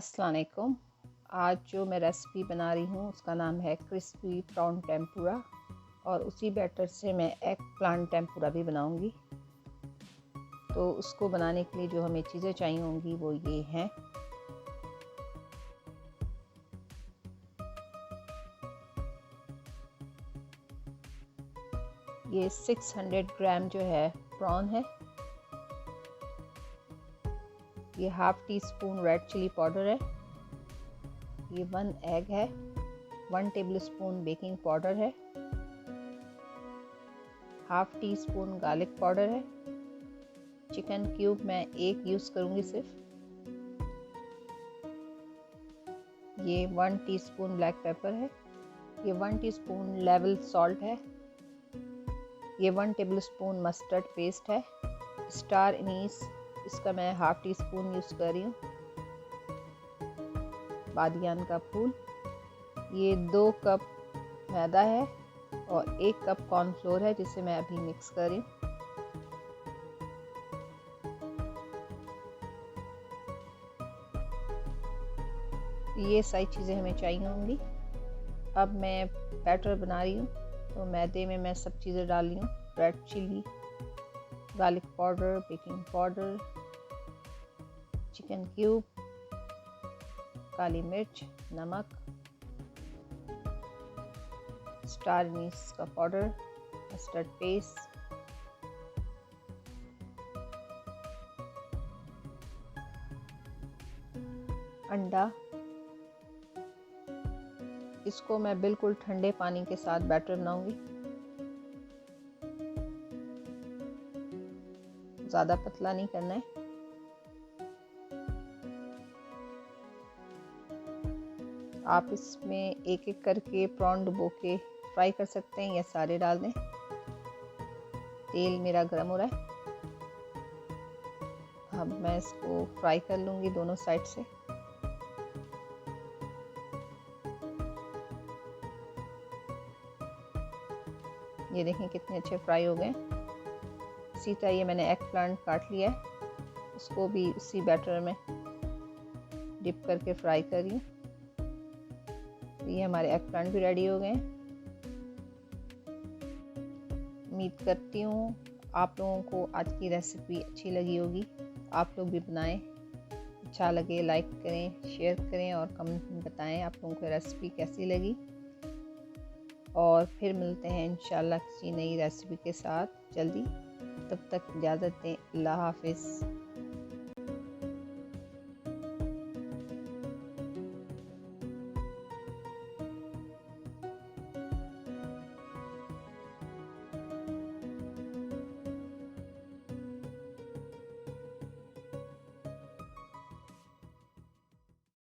अस्सलाम वालेकुम। आज जो मैं रेसिपी बना रही हूँ उसका नाम है क्रिस्पी प्रॉन टेम्पुरा और उसी बैटर से मैं एग प्लांट टेम्पुरा भी बनाऊँगी। तो उसको बनाने के लिए जो हमें चीज़ें चाहिए होंगी वो ये हैं। ये 600 ग्राम जो है प्रॉन है। ये half teaspoon red chilli powder है। ये 1 एग है। 1 टेबल स्पून बेकिंग पाउडर है। Half teaspoon garlic powder है। चिकन क्यूब मैं 1 यूज़ करूँगी सिर्फ। ये 1 टीस्पून ब्लैक पेपर है। ये 1 टीस्पून लेवल सॉल्ट है। ये 1 टेबल स्पून मस्टर्ड पेस्ट है। स्टार एनीस इसका मैं हाफ़ टी स्पून यूज़ कर रही हूँ। बादियान का फूल। ये 2 कप मैदा है और 1 कप कॉर्नफ्लोर है जिसे मैं अभी मिक्स कर रही हूँ। ये सारी चीज़ें हमें चाहिए होंगी। अब मैं बैटर बना रही हूँ तो मैदे में मैं सब चीज़ें डाल रही हूँ। Red chilli, garlic powder, baking powder, chicken cube, काली मिर्च, नमक, स्टार एनीस का पाउडर, मस्टर्ड पेस्ट, अंडा। इसको मैं बिल्कुल ठंडे पानी के साथ बैटर बनाऊंगी। ज़्यादा पतला नहीं करना है। आप इसमें एक एक करके प्रॉन डुबो के फ्राई कर सकते हैं या सारे डाल दें। तेल मेरा गर्म हो रहा है। अब मैं इसको फ्राई कर लूँगी दोनों साइड से। ये देखें कितने अच्छे फ्राई हो गए। इसी तरह ये मैंने एग प्लांट काट लिया है, उसको भी उसी बैटर में डिप करके फ्राई कर रही हूँ। ये हमारे एग प्लांट भी रेडी हो गए हैं। उम्मीद करती हूँ आप लोगों को आज की रेसिपी अच्छी लगी होगी। आप लोग भी बनाएं। अच्छा लगे लाइक करें, शेयर करें और कमेंट में बताएं आप लोगों को रेसिपी कैसी लगी। और फिर मिलते हैं इंशाल्लाह किसी नई रेसिपी के साथ जल्दी। तब तक इजाज़त दें। अल्लाह हाफ़िज़।